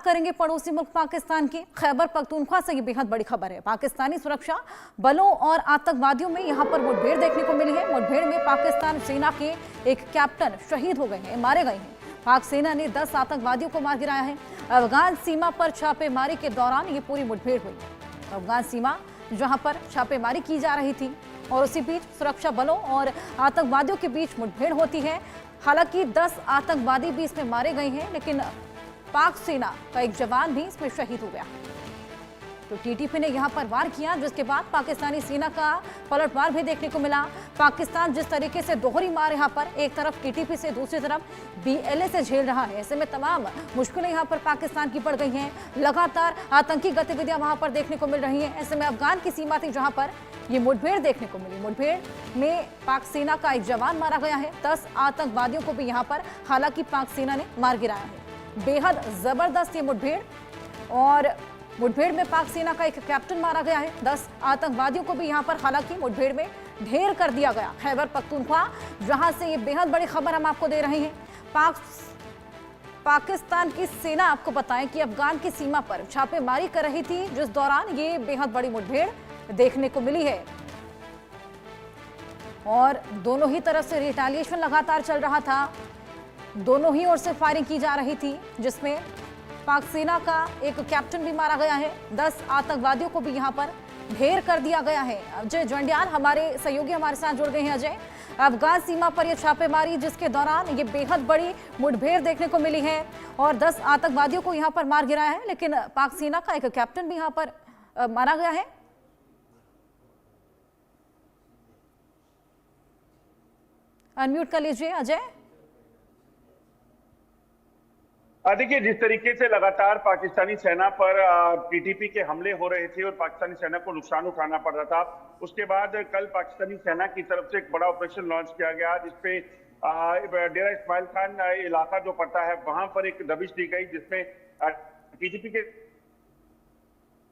करेंगे पड़ोसी मुल्क पाकिस्तान की। खैबर पख्तूनख्वा से ये बेहद बड़ी खबर है। पाकिस्तानी सुरक्षा बलों और आतंकवादियों में यहां पर मुठभेड़ देखने को मिली है। मुठभेड़ में पाकिस्तान सेना के एक कैप्टन शहीद हो गए हैं, मारे गए हैं। पाक सेना ने 10 आतंकवादियों को मार गिराया है। अफगान सीमा पर छापेमारी के दौरान ये पूरी मुठभेड़ हुई। अफगान सीमा जहां पर छापेमारी की जा रही थी और उसी बीच सुरक्षा बलों और आतंकवादियों के बीच मुठभेड़ होती है। हालांकि 10 आतंकवादी भी इसमें मारे गए हैं, लेकिन पाक सेना का एक जवान भी इसमें शहीद हो गया। तो टीटीपी ने यहां पर वार किया, जिसके बाद पाकिस्तानी सेना का पलटवार भी देखने को मिला। पाकिस्तान जिस तरीके से दोहरी मार यहां पर एक तरफ टीटीपी से दूसरी तरफ बीएलए से झेल रहा है, ऐसे में तमाम मुश्किलें यहां पर पाकिस्तान की बढ़ गई हैं। लगातार आतंकी गतिविधियां वहां पर देखने को मिल रही हैं। ऐसे में अफगान की सीमा थी जहां पर ये मुठभेड़ देखने को मिली। मुठभेड़ में पाक सेना का एक जवान मारा गया है। 10 आतंकवादियों को भी यहां पर हालांकि पाक सेना ने मार गिराया है। बेहद जबरदस्त ये मुठभेड़, और मुठभेड़ में पाक सेना का एक कैप्टन मारा गया है। 10 आतंकवादियों को भी यहां पर हालांकि मुठभेड़ में ढेर कर दिया गया। खैबर पख्तूनख्वा जहां से ये बेहद बड़ी खबर हम आपको दे रहे हैं। पाकिस्तान की सेना आपको बताएं कि अफगान की सीमा पर छापेमारी कर रही थी, जिस दौरान ये बेहद बड़ी मुठभेड़ देखने को मिली है। और दोनों ही तरफ से रिटेलिएशन लगातार चल रहा था, दोनों ही ओर से फायरिंग की जा रही थी, जिसमें पाक सेना का एक कैप्टन भी मारा गया है। 10 आतंकवादियों को भी यहां पर ढेर कर दिया गया है। अजय जंडियाल हमारे सहयोगी हमारे साथ जुड़ गए हैं। अजय, अफगान सीमा पर यह छापेमारी जिसके दौरान ये बेहद बड़ी मुठभेड़ देखने को मिली है और 10 आतंकवादियों को यहां पर मार गिराया है, लेकिन पाक सेना का एक कैप्टन भी यहां पर मारा गया है। अनम्यूट कर लीजिए अजय। देखिए, जिस तरीके से लगातार पाकिस्तानी सेना पर टीटीपी के हमले हो रहे थे और पाकिस्तानी सेना को नुकसान उठाना पड़ रहा था, उसके बाद कल पाकिस्तानी सेना की तरफ से एक बड़ा ऑपरेशन लॉन्च किया गया, जिसपे डेरा इस्माइल खान इलाका जो पड़ता है वहां पर एक दबिश दी गई, जिसमें टीटीपी के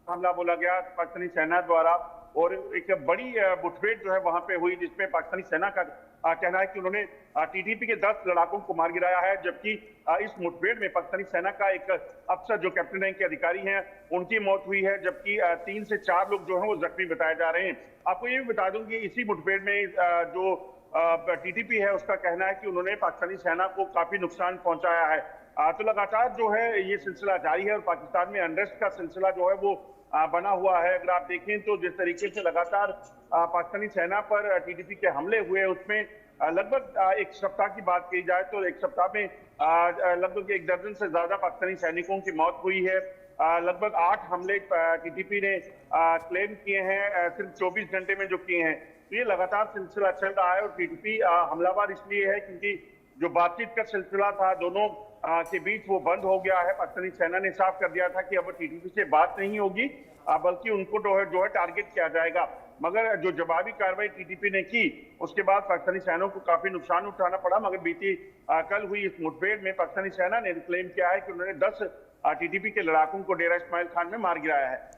हमला बोला गया पाकिस्तानी सेना द्वारा, और एक बड़ी मुठभेड़ जो है वहां पे हुई, जिसमें पाकिस्तानी सेना का कहना है कि उन्होंने टीटीपी के 10 लड़ाकों को मार गिराया है, जबकि इस मुठभेड़ में पाकिस्तानी सेना का एक अफसर जो कैप्टन रैंक के अधिकारी हैं उनकी मौत हुई है, जबकि 3 से 4 लोग जो हैं वो जख्मी बताए जा रहे हैं। आपको ये भी बता दूं कि इसी मुठभेड़ में जो टीटीपी है उसका कहना है कि उन्होंने पाकिस्तानी सेना को काफी नुकसान पहुंचाया है। तो लगातार जो है ये सिलसिला जारी है और पाकिस्तान में अनरेस्ट का सिलसिला जो है वो बना हुआ है। अगर आप देखें तो जिस तरीके से लगातार पाकिस्तानी सेना पर टीटीपी के हमले हुए, उसमें लगभग एक सप्ताह की बात की जाए तो एक सप्ताह में लगभग 1 दर्जन से ज्यादा पाकिस्तानी सैनिकों की मौत हुई है। लगभग 8 हमले टीटीपी ने क्लेम किए हैं सिर्फ 24 घंटे में जो किए हैं। तो ये लगातार सिलसिला चल रहा है और टीटीपी हमलावर इसलिए है क्योंकि जो बातचीत का सिलसिला था दोनों के बीच वो बंद हो गया है। पाकिस्तानी सेना ने साफ कर दिया था कि अब टीटीपी से बात नहीं होगी, बल्कि उनको जो है टारगेट किया जाएगा। मगर जो जवाबी कार्रवाई टीटीपी ने की उसके बाद पाकिस्तानी सेना को काफी नुकसान उठाना पड़ा। मगर बीती कल हुई इस मुठभेड़ में पाकिस्तानी सेना ने क्लेम किया है कि उन्होंने 10 टीटीपी के लड़ाकों को डेरा इस्माइल खान में मार गिराया है।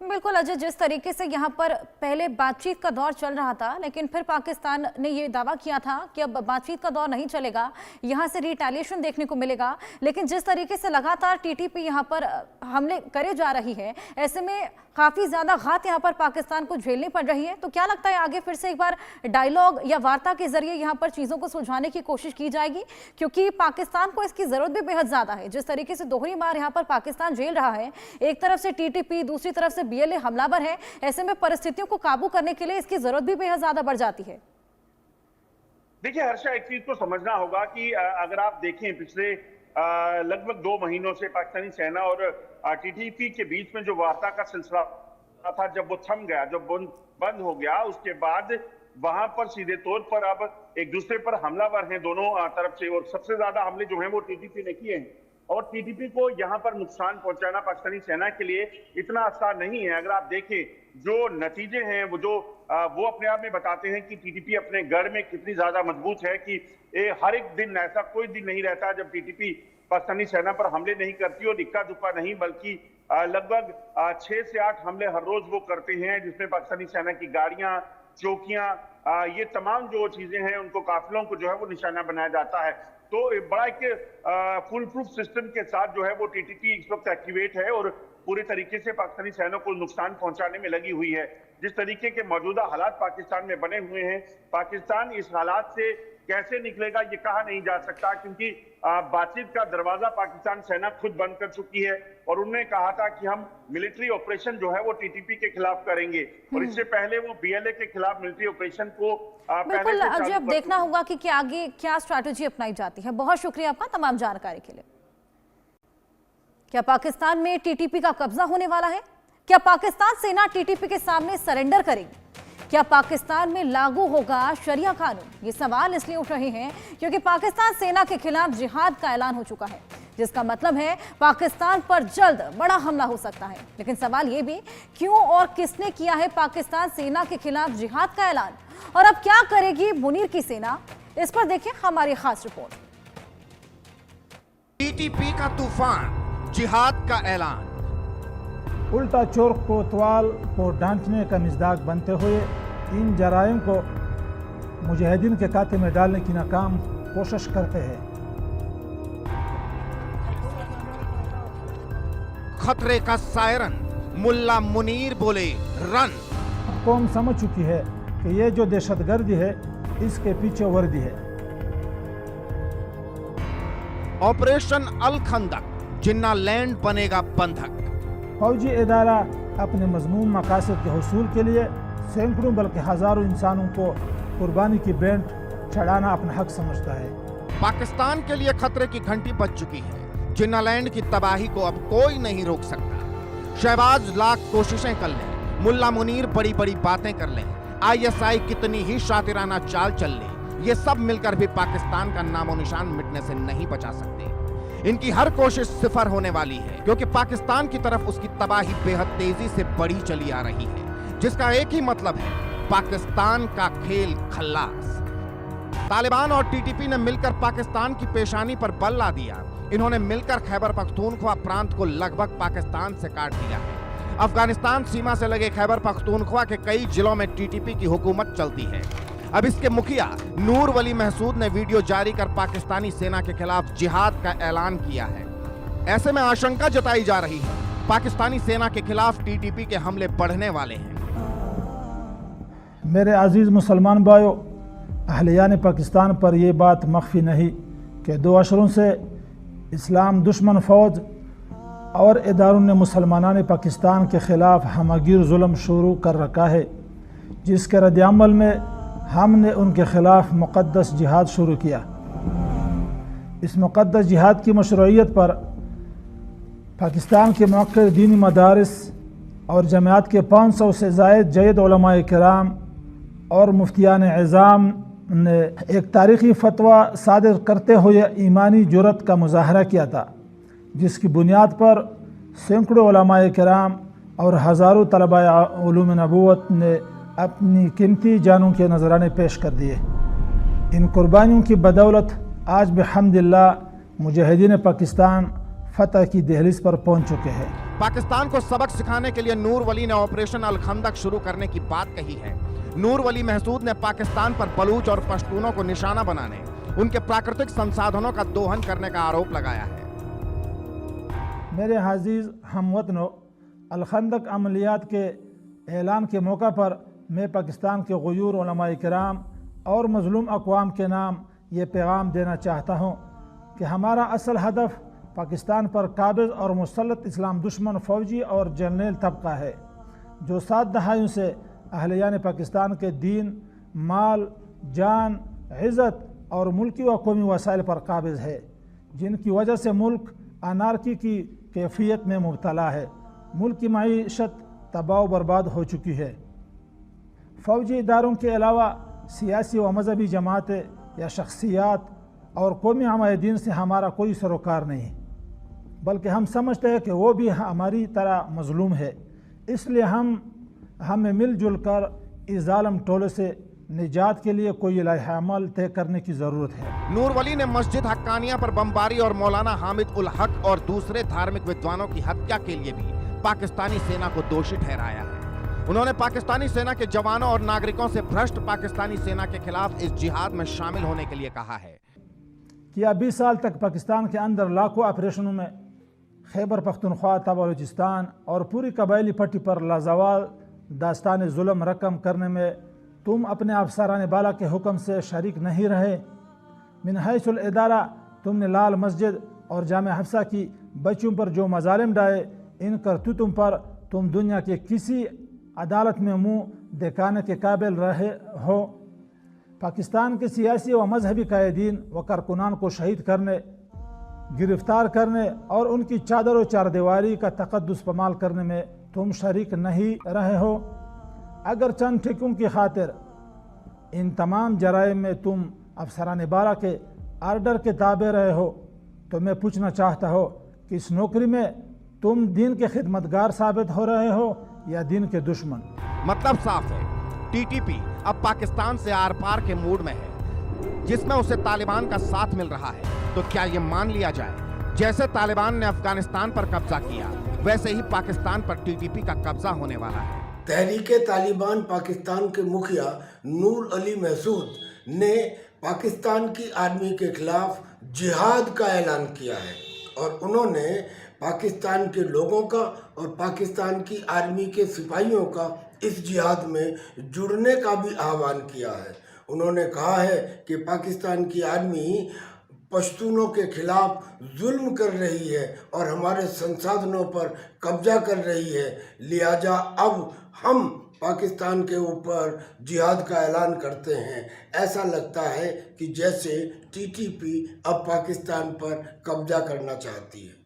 बिल्कुल अजय, जिस तरीके से यहाँ पर पहले बातचीत का दौर चल रहा था, लेकिन फिर पाकिस्तान ने ये दावा किया था कि अब बातचीत का दौर नहीं चलेगा, यहाँ से रिटेलिएशन देखने को मिलेगा। लेकिन जिस तरीके से लगातार टीटीपी यहाँ पर हमले करे जा रही है, ऐसे में काफ़ी ज़्यादा घात यहाँ पर पाकिस्तान को झेलनी पड़ रही है। तो क्या लगता है आगे फिर से एक बार डायलॉग या वार्ता के जरिए यहाँ पर चीज़ों को सुलझाने की कोशिश की जाएगी? क्योंकि पाकिस्तान को इसकी ज़रूरत भी बेहद ज़्यादा है। जिस तरीके से दोहरी मार यहाँ पर पाकिस्तान झेल रहा है, एक तरफ से टीटीपी, दूसरी तरफ से बीएलए हमलावर है, ऐसे में परिस्थितियों को काबू करने के लिए इसकी जरूरत भी बेहद ज्यादा बढ़ जाती है। देखिए हर्षा, एक चीज को समझना होगा कि अगर आप देखें पिछले लगभग 2 महीनों से पाकिस्तानी सेना और टीटीपी के बीच में जो वार्ता का सिलसिला था, जब वो थम गया, जब बंद हो गया, उसके बाद वहां पर सीधे तौर पर अब एक दूसरे पर हमलावर हैं दोनों तरफ से, और सबसे ज्यादा हमले जो हैं वो टीटीपी ने किए हैं। और टीटीपी को यहां पर नुकसान पहुंचाना पाकिस्तानी सेना के लिए इतना आसान नहीं है। अगर आप देखें जो नतीजे हैं वो अपने आप में बताते हैं कि टीटीपी अपने गढ़ में कितनी ज्यादा मजबूत है कि हर एक दिन ऐसा कोई दिन नहीं रहता जब टीटीपी पाकिस्तानी सेना पर हमले नहीं करती, और इक्का दुक्का नहीं बल्कि लगभग 6 से 8 हमले हर रोज वो करते हैं, जिसमें पाकिस्तानी सेना की गाड़ियां, चौकियां, ये तमाम जो चीजें हैं उनको काफिलों को जो है वो निशाना बनाया जाता है। तो बड़ा एक फुल प्रूफ सिस्टम के साथ जो है वो टीटीपी इस वक्त एक्टिवेट है और पूरे तरीके से पाकिस्तानी सेना को नुकसान पहुंचाने में लगी हुई है। जिस तरीके के मौजूदा हालात पाकिस्तान में बने हुए हैं, पाकिस्तान इस हालात से कैसे निकलेगा ये कहा नहीं जा सकता, क्योंकि बातचीत का दरवाजा पाकिस्तान सेना खुद बंद कर चुकी है और उन्होंने कहा था कि हम मिलिट्री ऑपरेशन जो है वो टीटीपी के खिलाफ करेंगे और इससे पहले वो बीएलए के खिलाफ मिलिट्री ऑपरेशन को बिल्कुल अजय, अब देखना होगा कि आगे क्या स्ट्रैटेजी अपनाई जाती है। बहुत शुक्रिया आपका तमाम जानकारी के लिए। क्या पाकिस्तान में टीटीपी का कब्जा होने वाला है? क्या पाकिस्तान सेना टीटीपी के सामने सरेंडर करेगी? क्या पाकिस्तान में लागू होगा शरिया कानून? ये सवाल इसलिए उठ रहे हैं क्योंकि पाकिस्तान सेना के खिलाफ जिहाद का ऐलान हो चुका है, जिसका मतलब है पाकिस्तान पर जल्द बड़ा हमला हो सकता है। लेकिन सवाल ये भी, क्यों और किसने किया है पाकिस्तान सेना के खिलाफ जिहाद का ऐलान, और अब क्या करेगी मुनीर की सेना? इस पर देखें हमारी खास रिपोर्ट। टीटीपी का तूफान, जिहाद का ऐलान। उल्टा चोर कोतवाल को डांटने का मिज़दाक बनते हुए इन जराइम को मुजाहिदीन के खाते में डालने की नाकाम कोशिश करते हैं। खतरे का सायरन, मुल्ला मुनीर बोले रन। कौम समझ चुकी है कि ये जो दहशतगर्दी है इसके पीछे वर्दी है। ऑपरेशन अल खंदक, जिन्ना लैंड बनेगा बंधक। फौजी इदारा अपने मजमून मकासद के हुसूल के लिए सैकड़ों बल्कि हजारों इंसानों को कुर्बानी की बैंड चढ़ाना अपना हक समझता है। पाकिस्तान के लिए खतरे की घंटी बज चुकी है। जिन्ना लैंड की तबाही को अब कोई नहीं रोक सकता। शहबाज लाख कोशिशें कर ले, मुल्ला मुनीर बड़ी बड़ी बातें कर ले, आईएसआई कितनी ही शातिराना चाल चल ले, ये सब मिलकर भी पाकिस्तान का नामो निशान मिटने से नहीं बचा सकते। इनकी हर कोशिश सिफर होने वाली है, क्योंकि पाकिस्तान की तरफ उसकी तबाही बेहद तेजी से बढ़ी चली आ रही है, जिसका एक ही मतलब है, पाकिस्तान का खेल खल्लास। तालिबान और टीटीपी ने मिलकर पाकिस्तान की पेशानी पर बल ला दिया। इन्होंने मिलकर खैबर पख्तूनख्वा प्रांत को लगभग पाकिस्तान से काट दिया है। अफगानिस्तान सीमा से लगे खैबर पख्तूनख्वा के कई जिलों में टीटीपी की हुकूमत चलती है। अब इसके मुखिया नूर वली महसूद ने वीडियो जारी कर पाकिस्तानी सेना के खिलाफ जिहाद का ऐलान किया है। ऐसे में आशंका जताई जा रही है, पाकिस्तानी सेना के खिलाफ टीटीपी के हमले बढ़ने वाले हैं। मेरे अजीज मुसलमान भाइयों, अहलियान पाकिस्तान पर यह बात मख्फी नहीं कि 2 अशरों से इस्लाम दुश्मन फौज और इदारों ने मुसलमानान पाकिस्तान के खिलाफ हमगीर जुल्म शुरू कर रखा है, जिसके रद्द-ए-अमल में हमने उनके खिलाफ मुक़द्दस जिहाद शुरू किया। इस मुक़द्दस जिहाद की मशरूइयत पर पाकिस्तान के मुअक्किर दीनी मदारिस और जमात के 500 से ज़ायद जयद उलमाए किराम और मुफ्तियान इज़ाम ने एक तारीख़ी फतवा सादिर करते हुए ईमानी जुर्रत का मुज़ाहरा किया था, जिसकी बुनियाद पर सैकड़ों उलमाए किराम और हज़ारों तलबाए उलूम नबूवत ने अपनी कीमती जानों के नजराने पेश कर दिए। इन कुर्बानियों की बदौलत आज बिहम्दिल्लाह मुजाहिदीन पाकिस्तान फतह की दहलीज पर पहुंच चुके हैं। पाकिस्तान को सबक सिखाने के लिए नूर वली ने ऑपरेशन अल खंदक शुरू करने की बात कही है। नूर वली महसूद ने पाकिस्तान पर बलूच और पश्तूनों को निशाना बनाने, उनके प्राकृतिक संसाधनों का दोहन करने का आरोप लगाया है। मेरे अजीज हमवतनों, अल खंदक अमलियात के ऐलान के मौका पर मैं पाकिस्तान के गुयूर उलमाए किराम और मजलूम अक़वाम के नाम ये पैगाम देना चाहता हूँ कि हमारा असल हदफ पाकिस्तान पर काबिज और मुसल्लत इस्लाम दुश्मन फ़ौजी और जर्नल तबका है, जो 7 दहाइयों से अहलियान पाकिस्तान के दीन, माल, जान, इज़्ज़त और मुल्की व कौमी वसाइल पर काबिज है, जिनकी वजह से मुल्क अनारकी की कैफियत में मुब्तला है। मुल्क की मईशत तबाह बर्बाद हो चुकी है। फ़ौजी इदारों के अलावा सियासी व मजहबी जमातें या शख्सियात और कौमी हमायदीन से हमारा कोई सरोकार नहीं, बल्कि हम समझते हैं कि वो भी हमारी तरह मजलूम है। इसलिए हमें मिलजुल कर इस जालिम टोले से निजात के लिए कोई इलाही अमल तय करने की ज़रूरत है। नूर वली ने मस्जिद हक्कानिया पर बमबारी और मौलाना हामिद उल हक और दूसरे धार्मिक विद्वानों की हत्या के लिए भी पाकिस्तानी सेना को दोषी ठहराया है। उन्होंने पाकिस्तानी सेना के जवानों और नागरिकों से भ्रष्ट पाकिस्तानी सेना के खिलाफ इस जिहाद में शामिल होने के लिए कहा है। किया 20 साल तक पाकिस्तान के अंदर लाखों ऑपरेशनों में खैबर पख्तूनख्वा, बलूचिस्तान और पूरी कबायली पट्टी पर लाजवाल दास्तान जुल्म रकम करने में तुम अपने अफसरान बाला के हुक्म से शरीक नहीं रहे। मिन हैसुल इदारा तुमने लाल मस्जिद और जामे हफ्सा की बच्चों पर जो मजालिम डाले, इन करतूतों पर तुम दुनिया के किसी अदालत में मुंह दिखाने के काबिल रहे हो। पाकिस्तान के सियासी व मजहबी कायदीन व कारकुनान को शहीद करने, गिरफ्तार करने और उनकी चादर व चारदीवारी का तकद्दुस पमाल करने में तुम शरीक नहीं रहे हो। अगर चंद ठिकों की खातिर इन तमाम जराइम में तुम अफसरान बाला के आर्डर के ताबे रहे हो, तो मैं पूछना चाहता हो कि इस नौकरी में तुम दीन के खिदमतगार साबित हो रहे हो या दीन के दुश्मन। मतलब साफ है, टीटीपी अब पाकिस्तान से आर पार के मूड में है, जिसमें उसे तालिबान का साथ मिल रहा है। तो क्या ये मान लिया जाए जैसे तालिबान ने अफगानिस्तान पर कब्जा किया, वैसे ही पाकिस्तान पर टीटीपी का कब्जा होने वाला है। तहरीके तालिबान पाकिस्तान के मुखिया नूर अली महसूद ने पाकिस्तान की आर्मी के खिलाफ जिहाद का ऐलान किया है और उन्होंने पाकिस्तान के लोगों का और पाकिस्तान की आर्मी के सिपाहियों का इस जिहाद में जुड़ने का भी आह्वान किया है। उन्होंने कहा है कि पाकिस्तान की आर्मी पश्तूनों के खिलाफ जुल्म कर रही है और हमारे संसाधनों पर कब्जा कर रही है, लिहाजा अब हम पाकिस्तान के ऊपर जिहाद का ऐलान करते हैं। ऐसा लगता है कि जैसे टीटीपी अब पाकिस्तान पर कब्जा करना चाहती है।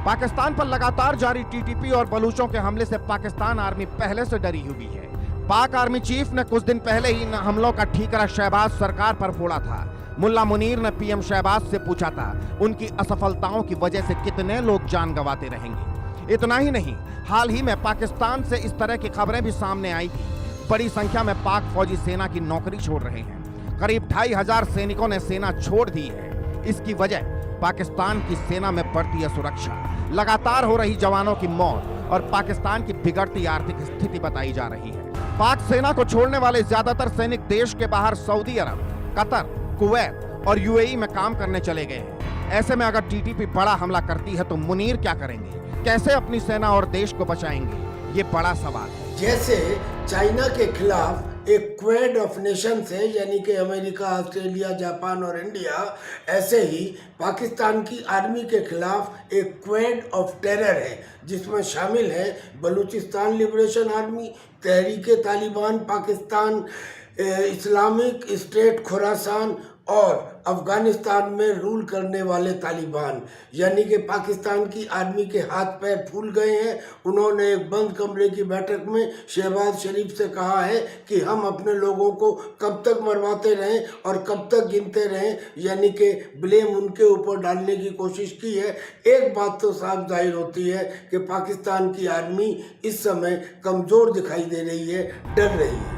पाकिस्तान पर लगातार जारी टीटीपी और बलूचों के हमले से पाकिस्तान आर्मी पहले से डरी हुई है। पाक आर्मी चीफ ने कुछ दिन पहले ही इन हमलों का ठीकरा शहबाज सरकार पर फोड़ा था। मुल्ला मुनीर ने पीएम शहबाज से पूछा था उनकी असफलताओं की वजह से कितने लोग जान गंवाते रहेंगे। इतना ही नहीं, हाल ही में पाकिस्तान से इस तरह की खबरें भी सामने आई थी। बड़ी संख्या में पाक फौजी सेना की नौकरी छोड़ रहे हैं। करीब 2500 सैनिकों ने सेना छोड़ दी है। इसकी वजह पाकिस्तान की सेना में बढ़ती है सुरक्षा, लगातार हो रही जवानों की मौत और पाकिस्तान की बिगड़ती आर्थिक स्थिति बताई जा रही है। पाक सेना को छोड़ने वाले ज्यादातर सैनिक देश के बाहर सऊदी अरब, कतर, कुवैत और यूएई में काम करने चले गए हैं। ऐसे में अगर टीटीपी बड़ा हमला करती है तो मुनीर क्या करेंगे, कैसे अपनी सेना और देश को बचाएंगे, ये बड़ा सवाल है। जैसे चाइना के खिलाफ एक क्वेड ऑफ नेशंस है, यानी कि अमेरिका, ऑस्ट्रेलिया, जापान और इंडिया, ऐसे ही पाकिस्तान की आर्मी के खिलाफ एक क्वेड ऑफ टेरर है, जिसमें शामिल है Balochistan liberation army, Tehreek-e Taliban Pakistan, Islamic State Khorasan और अफगानिस्तान में रूल करने वाले तालिबान। यानी कि पाकिस्तान की आर्मी के हाथ पैर फूल गए हैं। उन्होंने एक बंद कमरे की बैठक में शहबाज शरीफ से कहा है कि हम अपने लोगों को कब तक मरवाते रहें और कब तक गिनते रहें, यानी कि ब्लेम उनके ऊपर डालने की कोशिश की है। एक बात तो साफ जाहिर होती है कि पाकिस्तान की आर्मी इस समय कमज़ोर दिखाई दे रही है, डर रही है।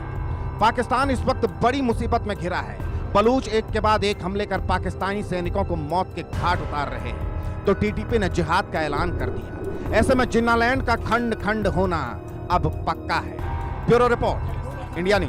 पाकिस्तान इस वक्त बड़ी मुसीबत में घिरा है। बलूच एक के बाद एक हमले कर पाकिस्तानी सैनिकों को मौत के घाट उतार रहे हैं, तो टीटीपी ने जिहाद का ऐलान कर दिया। ऐसे में जिन्नालैंड का खंड खंड होना अब पक्का है। Bureau report, India news.